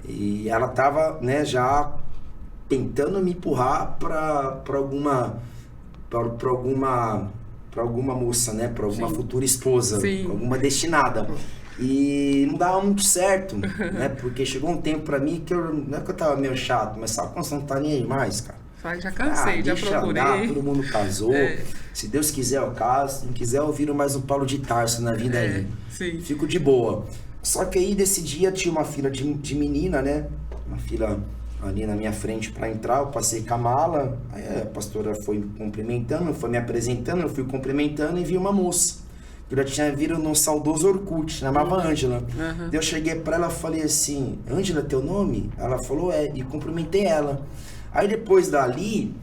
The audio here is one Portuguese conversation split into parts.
E ela tava, né, já tentando me empurrar para alguma moça, né, para alguma Sim. futura esposa, Sim. alguma destinada. E não dava muito certo, né? Porque chegou um tempo pra mim que não é que eu tava meio chato, mas sabe quando você não tá nem aí mais, cara? Fala, já Falei, cansei, já deixa andar, todo procurei. mundo casou. Se Deus quiser eu caso, se não quiser eu viro mais um Paulo de Tarso na vida aí. Sim. Fico de boa. Só que aí desse dia tinha uma fila de menina, né? Uma fila ali na minha frente pra entrar, eu passei com a mala, aí a pastora foi me cumprimentando, foi me apresentando, eu fui cumprimentando e vi uma moça. Eu já tinha visto num saudoso Orkut, chamava Ângela. Daí eu cheguei pra ela e falei assim, Ângela, teu nome? Ela falou, e cumprimentei ela. Aí depois dali,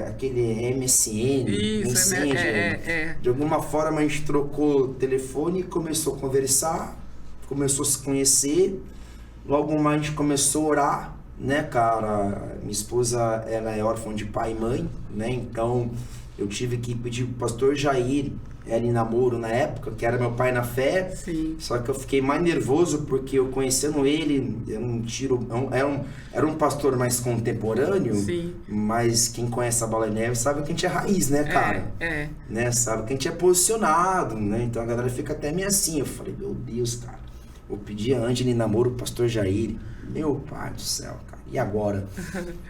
aquele MSN, Isso, Messenger, de alguma forma a gente trocou o telefone, começou a conversar, começou a se conhecer, logo mais a gente começou a orar, né, cara? Minha esposa, ela é órfã de pai e mãe, né? Então eu tive que pedir pro pastor Jair, era em namoro na época, que era meu pai na fé. Sim. Só que eu fiquei mais nervoso porque eu conhecendo ele, era um pastor mais contemporâneo. Sim. Mas quem conhece a Bola de Neve sabe que a gente é raiz, né, cara? Né? Sabe que a gente é posicionado, né? Então a galera fica até meio assim. Eu falei, meu Deus, cara, vou pedir a Ângela em namoro o pastor Jair. Meu pai do céu, cara, e agora?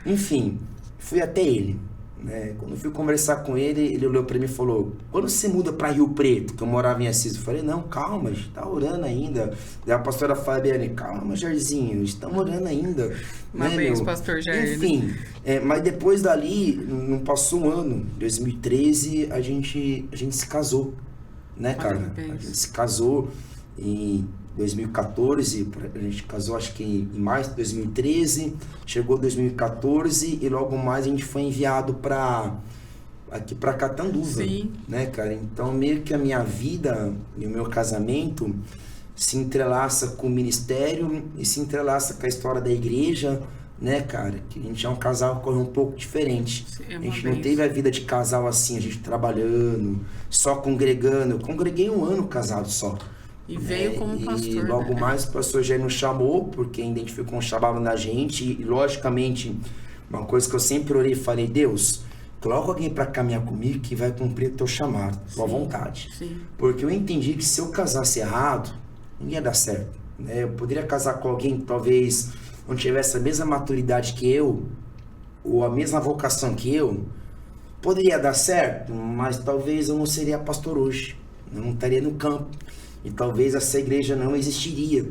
Enfim, fui até ele. Né? Quando eu fui conversar com ele, ele olhou pra mim e falou, quando você muda pra Rio Preto, que eu morava em Assis? Eu falei, não, calma, a gente tá orando ainda. Daí a pastora Fabiane, calma, Jairzinho, estamos orando ainda. Uma né, vez, pastor Jair. Enfim, mas depois dali, não passou um ano, 2013, a gente se casou, né, cara? Parabéns. A gente se casou em 2014, a gente casou acho que em março de 2013, chegou 2014 e logo mais a gente foi enviado aqui para Catanduva. Sim. Né, cara? Então meio que a minha vida e o meu casamento se entrelaça com o ministério e se entrelaça com a história da igreja, né, cara? Que a gente é um casal que corre um pouco diferente. Sim, A gente não teve a vida de casal assim, a gente trabalhando, só congregando. Eu congreguei um ano casado só. E veio como pastor. E logo mais o pastor já nos chamou, porque identificou um chamado na gente. E logicamente, uma coisa que eu sempre orei e falei, Deus, coloca alguém para caminhar comigo que vai cumprir o teu chamado, tua vontade. Sim. Porque eu entendi que se eu casasse errado, não ia dar certo. Né? Eu poderia casar com alguém que talvez não tivesse a mesma maturidade que eu, ou a mesma vocação que eu. Poderia dar certo, mas talvez eu não seria pastor hoje. Eu não estaria no campo. E talvez essa igreja não existiria,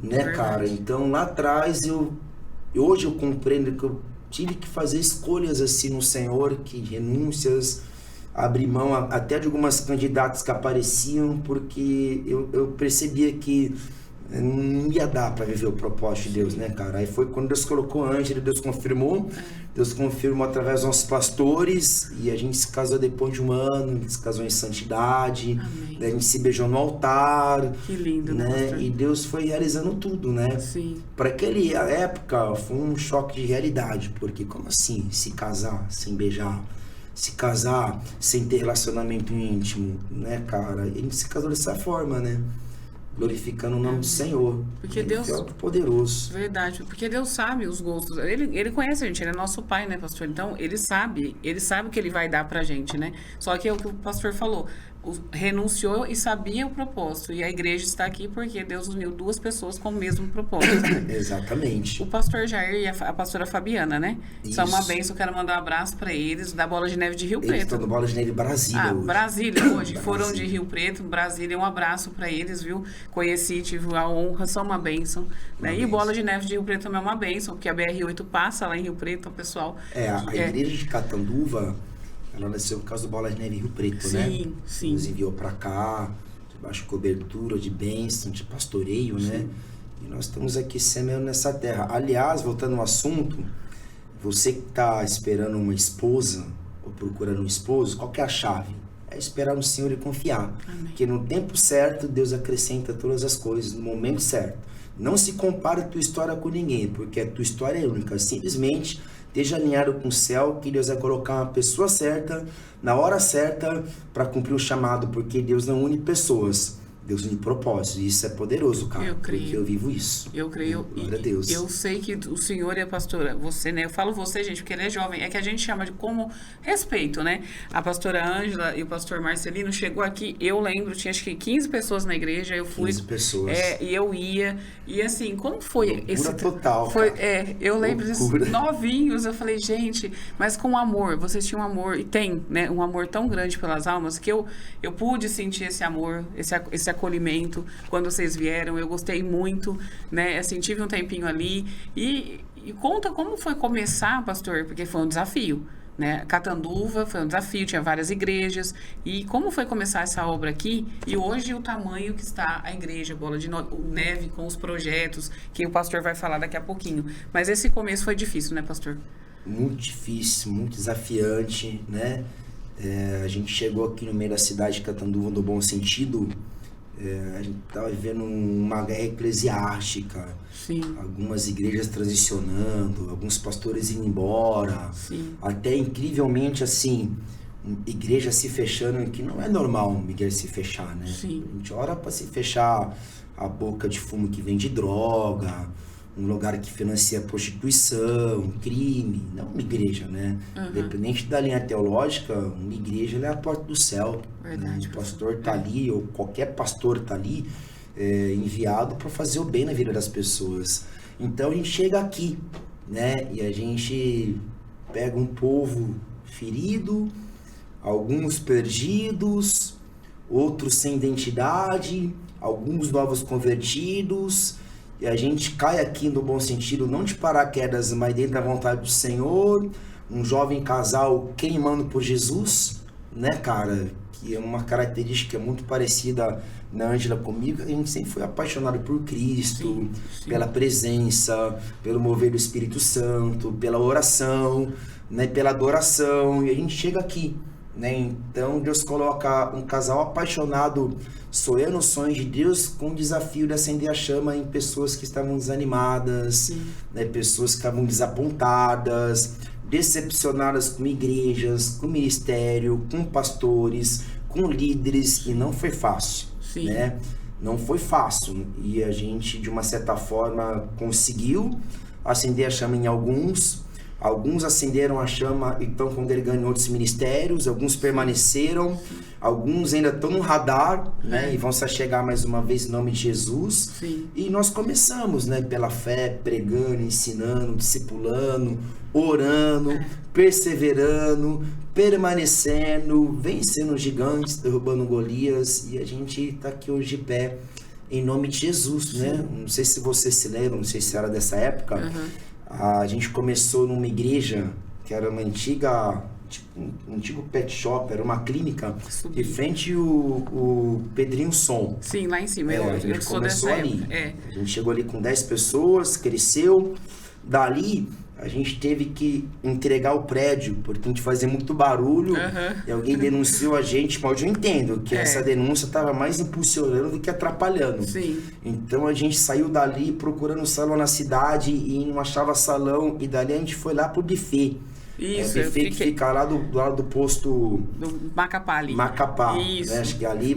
né, cara? Então lá atrás hoje eu compreendo que eu tive que fazer escolhas assim no Senhor, que renúncias, abrir mão até de algumas candidatas que apareciam, porque eu percebia que não ia dar para viver o propósito de Deus, né, cara? Aí foi quando Deus colocou a Ângela, Deus confirmou através dos nossos pastores, e a gente se casou depois de um ano, a gente se casou em santidade. Amém. Daí a gente se beijou no altar. Que lindo, né? pastor. E Deus foi realizando tudo, né? Sim. Para aquela época foi um choque de realidade, porque como assim se casar sem beijar? Se casar sem ter relacionamento íntimo, né, cara? E a gente se casou dessa forma, né? Glorificando o nome do Senhor. Porque Ele Deus... é poderoso. Verdade, porque Deus sabe os gostos. Ele conhece a gente, ele é nosso pai, né, pastor? Então, ele sabe o que ele vai dar pra gente, né? Só que é o que o pastor falou. Renunciou e sabia o propósito. E a igreja está aqui porque Deus uniu duas pessoas com o mesmo propósito. Né? Exatamente. O pastor Jair e a pastora Fabiana, né? Isso. São uma bênção, quero mandar um abraço para eles, da Bola de Neve de Rio Eles Preto. estão no Bola de Neve Brasília hoje. Brasília hoje. Brasília. Foram de Rio Preto, Brasília. Um abraço para eles, viu? Conheci, tive a honra, são uma bênção. Né? E Bola de Neve de Rio Preto também é uma bênção, porque a BR-8 passa lá em Rio Preto, o pessoal... A igreja de Catanduva, ela nasceu por causa do Bola de Neve em Rio Preto, né? Sim. Nos enviou para cá, debaixo de cobertura, de bênção, de pastoreio, né? E nós estamos aqui semeando nessa terra. Aliás, voltando ao assunto, você que está esperando uma esposa ou procurando um esposo, qual que é a chave? É esperar no Senhor e confiar. Amém. Que no tempo certo, Deus acrescenta todas as coisas, no momento certo. Não se compara a tua história com ninguém, porque a tua história é única. Simplesmente esteja alinhado com o céu, que Deus vai colocar uma pessoa certa, na hora certa, para cumprir o chamado, porque Deus não une pessoas. Deus une propósitos. E isso é poderoso, cara. Eu creio. Porque eu vivo isso. Eu creio. Glória a Deus. Eu sei que o senhor e a pastora, você, né? Eu falo você, gente, porque ele é jovem. É que a gente chama de como respeito, né? A pastora Ângela e o pastor Marcelino chegou aqui, eu lembro, tinha acho que 15 pessoas na igreja, eu fui. 15 pessoas. E eu ia. E assim, como foi Loucura esse... total, Foi, cara. eu lembro Loucura. desses novinhos, eu falei, gente, mas com amor, vocês tinham amor, e tem, né? Um amor tão grande pelas almas, que eu pude sentir esse amor, esse acolhimento, quando vocês vieram, eu gostei muito, né? Assim, tive um tempinho ali. E conta como foi começar, pastor, porque foi um desafio, né? Catanduva foi um desafio, tinha várias igrejas. E como foi começar essa obra aqui? E hoje o tamanho que está a igreja, Bola de Neve, com os projetos, que o pastor vai falar daqui a pouquinho. Mas esse começo foi difícil, né, pastor? Muito difícil, muito desafiante, né? A gente chegou aqui no meio da cidade de Catanduva no bom sentido. A gente estava vivendo uma guerra eclesiástica. Sim. Algumas igrejas transicionando, alguns pastores indo embora. Sim. Até incrivelmente assim, igreja se fechando, que não é normal uma igreja se fechar, né? Sim. A gente ora para se fechar a boca de fumo que vende droga, um lugar que financia prostituição, crime, não uma igreja, né? Independente da linha teológica, uma igreja ela é a porta do céu. Verdade, né? O pastor tá ali, ou qualquer pastor tá ali, enviado para fazer o bem na vida das pessoas. Então a gente chega aqui, né? E a gente pega um povo ferido, alguns perdidos, outros sem identidade, alguns novos convertidos. E a gente cai aqui no bom sentido, não de paraquedas, mas dentro da vontade do Senhor. Um jovem casal queimando por Jesus, né, cara? Que é uma característica muito parecida na Ângela comigo. A gente sempre foi apaixonado por Cristo, Sim. pela presença, pelo mover do Espírito Santo, pela oração, né, pela adoração. E a gente chega aqui, né? Então Deus coloca um casal apaixonado, sonhando os sonhos de Deus, com o desafio de acender a chama em pessoas que estavam desanimadas, né? Pessoas que estavam desapontadas, decepcionadas com igrejas, com ministério, com pastores, com líderes, e não foi fácil. Sim. Né? Não foi fácil, e a gente de uma certa forma conseguiu acender a chama em alguns acenderam a chama e estão congregando em outros ministérios, alguns permaneceram, alguns ainda estão no radar, né? E vão se achegar mais uma vez em nome de Jesus. Sim. E nós começamos, né? Pela fé, pregando, ensinando, discipulando, orando, perseverando, permanecendo, vencendo gigantes, derrubando Golias, e a gente está aqui hoje de pé em nome de Jesus, né? Não sei se você se lembra, não sei se era dessa época. A gente começou numa igreja que era uma antiga, tipo, um antigo pet shop, era uma clínica, de frente o Pedrinho Som. Sim, lá em cima. A Eu gente sou começou dessa ali. época. A gente chegou ali com 10 pessoas, cresceu. Dali, a gente teve que entregar o prédio, porque a gente fazia muito barulho, e alguém denunciou a gente, mas eu entendo que essa denúncia estava mais impulsionando do que atrapalhando. Sim. Então a gente saiu dali procurando salão na cidade e não achava salão, e dali a gente foi lá pro buffet. Isso, o buffet que fica lá do lado do posto do Macapá ali. Macapá. Isso. Né? Acho que ali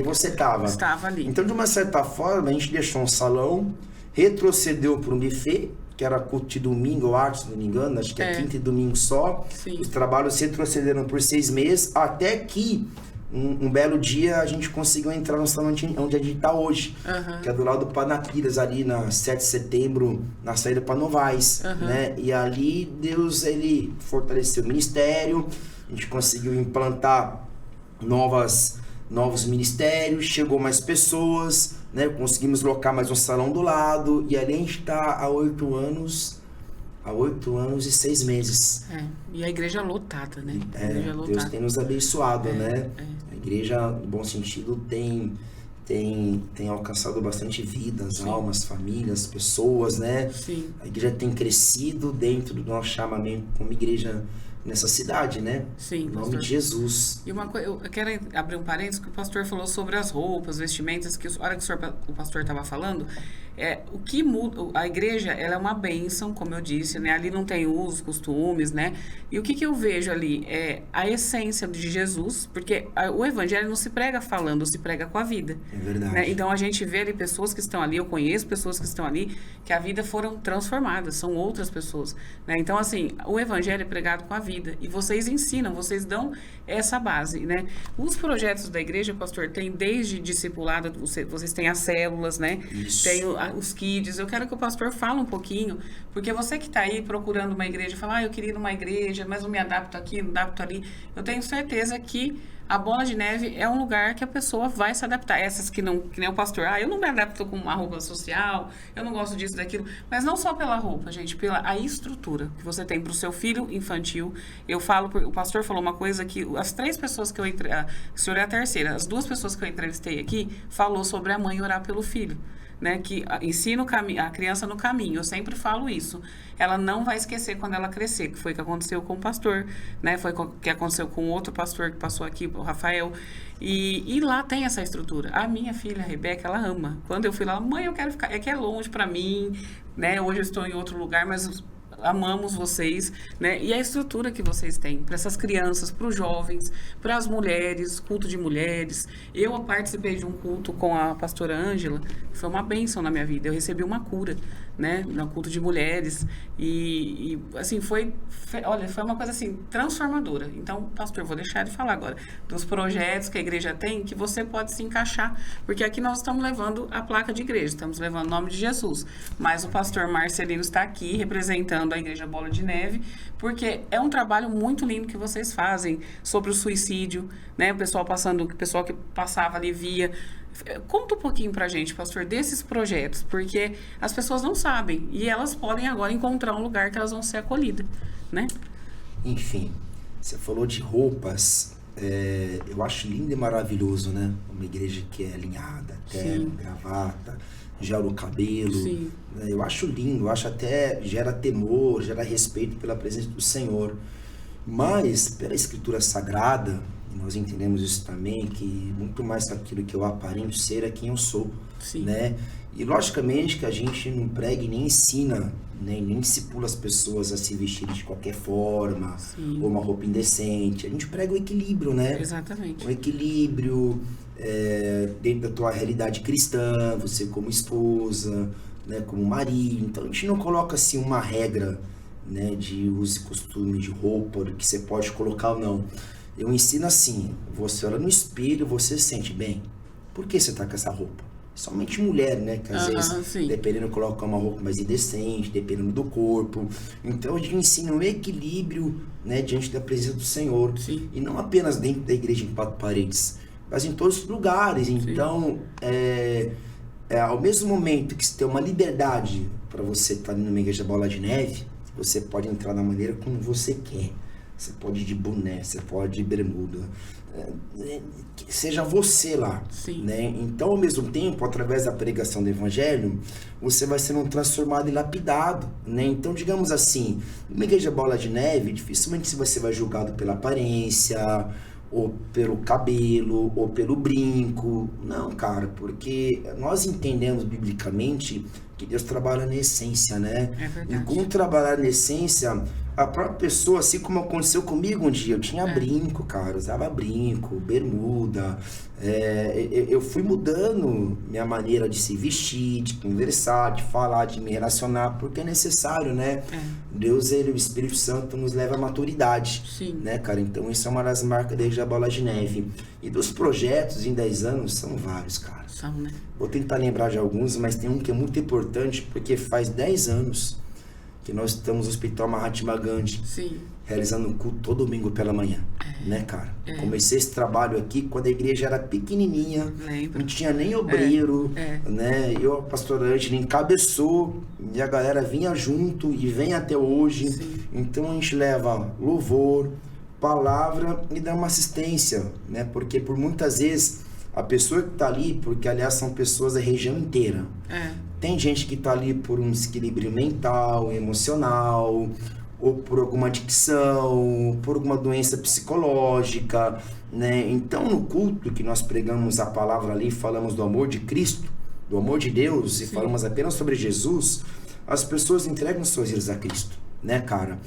você estava. Estava ali. Então, de uma certa forma, a gente deixou um salão, retrocedeu para um buffet, que era culto de domingo ou arte, se não me engano, acho que é quinta e domingo só. Sim. Os trabalhos se retrocederam por 6 meses, até que um belo dia a gente conseguiu entrar no salão onde a gente está hoje, que é do lado do Panapiras, ali na 7 de setembro, na saída para Novaes. Né? E ali Deus ele fortaleceu o ministério, a gente conseguiu implantar novos ministérios, chegou mais pessoas, né? Conseguimos locar mais um salão do lado, e ali a gente está há 8 anos e 6 meses. E a igreja lotada, né? Deus tem nos abençoado, né? A igreja, no bom sentido, tem alcançado bastante vidas, almas, famílias, pessoas, né? Sim. A igreja tem crescido dentro do nosso chamamento como igreja Sim. cidade, né? Sim, Em nome pastor. de Jesus. E uma coisa, eu quero abrir um parênteses que o pastor falou sobre as roupas, vestimentas, que a hora que o pastor estava falando, o que muda, a igreja, ela é uma bênção, como eu disse, né? Ali não tem usos, costumes, né? E o que eu vejo ali é a essência de Jesus, porque o evangelho não se prega falando, se prega com a vida. É verdade. Né? Então a gente vê ali pessoas que estão ali, eu conheço pessoas que estão ali, que a vida foram transformadas, são outras pessoas. Né? Então, assim, o evangelho é pregado com a vida. E vocês ensinam, vocês dão essa base, né? Os projetos da igreja, pastor, tem desde discipulado, vocês têm as células, né? Isso. Tem os kids. Eu quero que o pastor fale um pouquinho, porque você que está aí procurando uma igreja, fala, eu queria ir numa igreja, mas não me adapto aqui, não me adapto ali. Eu tenho certeza que a Bola de Neve é um lugar que a pessoa vai se adaptar. Essas que nem o pastor, eu não me adapto com uma roupa social, eu não gosto disso, daquilo. Mas não só pela roupa, gente, pela a estrutura que você tem para o seu filho infantil. Eu falo, o pastor falou uma coisa que as 3 pessoas que eu entrei, o senhor é a terceira, as 2 pessoas que eu entrevistei aqui, falou sobre a mãe orar pelo filho. Né, que ensina a criança no caminho. Eu sempre falo isso. Ela não vai esquecer quando ela crescer, que foi o que aconteceu com o pastor, né? Foi o que aconteceu com outro pastor que passou aqui, o Rafael. E lá tem essa estrutura. A minha filha, a Rebeca, ela ama. Quando eu fui lá, mãe, eu quero ficar... É que é longe para mim, né? Hoje eu estou em outro lugar, mas amamos vocês, né? E a estrutura que vocês têm para essas crianças, para os jovens, para as mulheres, culto de mulheres. Eu participei de um culto com a pastora Ângela, foi uma bênção na minha vida. Eu recebi uma cura, né? No culto de mulheres e assim, olha, foi uma coisa assim, transformadora. Então, pastor, vou deixar de falar agora dos projetos que a igreja tem, que você pode se encaixar, porque aqui nós estamos levando a placa de igreja, estamos levando o nome de Jesus, mas o pastor Marcelino está aqui representando a Igreja Bola de Neve, porque é um trabalho muito lindo que vocês fazem sobre o suicídio, né? O pessoal que passava ali via. Conta um pouquinho pra gente, pastor, desses projetos, porque as pessoas não sabem e elas podem agora encontrar um lugar que elas vão ser acolhidas, né? Enfim, você falou de roupas, eu acho lindo e maravilhoso, né? Uma igreja que é alinhada, terno, gravata, gel no cabelo. Sim. Eu acho lindo, eu acho até gera temor, gera respeito pela presença do Senhor. Mas, pela Escritura Sagrada, e nós entendemos isso também, que muito mais que aquilo que eu aparento ser é quem eu sou. Sim. Né? E, logicamente, que a gente não prega e nem ensina, né? Nem discipula as pessoas a se vestirem de qualquer forma, Sim. ou uma roupa indecente. A gente prega o equilíbrio, né? Exatamente. O equilíbrio dentro da tua realidade cristã, você como esposa, né? Como marido. Então, a gente não coloca, assim, uma regra, né? De uso e costume, de roupa, do que você pode colocar ou não. Eu ensino assim, você olha no espelho, você se sente bem. Por que você tá com essa roupa? Somente mulher, né? Que às vezes, sim. dependendo, coloca uma roupa mais indecente, dependendo do corpo. Então, a gente ensina um equilíbrio, né? Diante da presença do Senhor. Sim. E não apenas dentro da igreja em 4 paredes, mas em todos os lugares. Então, ao mesmo momento que você tem uma liberdade para você estar numa igreja Bola de Neve, você pode entrar da maneira como você quer. Você pode ir de boné, você pode ir de bermuda. Seja você lá. Sim. Né? Então, ao mesmo tempo, através da pregação do Evangelho, você vai sendo transformado e lapidado. Né? Então, digamos assim, numa igreja Bola de Neve, dificilmente você vai julgado pela aparência, ou pelo cabelo, ou pelo brinco. Não, cara, porque nós entendemos biblicamente que Deus trabalha na essência, né? É verdade. E com trabalhar na essência, a própria pessoa, assim como aconteceu comigo um dia, eu tinha brinco, cara, usava brinco, bermuda, eu fui mudando minha maneira de se vestir, de conversar, de falar, de me relacionar, porque é necessário, né? Deus, o Espírito Santo nos leva à maturidade. Sim. Né, cara? Então, isso é uma das marcas desde a Bola de Neve. E dos projetos em 10 anos, são vários, cara. São, né? Vou tentar lembrar de alguns, mas tem um que é muito importante, porque faz 10 anos que nós estamos no Hospital Mahatma Gandhi, Sim. realizando um culto todo domingo pela manhã, né, cara? Comecei esse trabalho aqui quando a igreja era pequenininha, Lembro. não tinha nem obreiro, né? Eu, a pastora Ângela, encabeçou e a galera vinha junto e vem até hoje. Sim. Então a gente leva louvor, palavra e dá uma assistência, né? Porque por muitas vezes a pessoa que tá ali, porque aliás são pessoas da região inteira. Tem gente que tá ali por um desequilíbrio mental, emocional, ou por alguma adicção, por alguma doença psicológica, né? Então, no culto que nós pregamos a palavra ali, falamos do amor de Cristo, do amor de Deus, e falamos apenas sobre Jesus, as pessoas entregam suas vidas a Cristo, né, cara?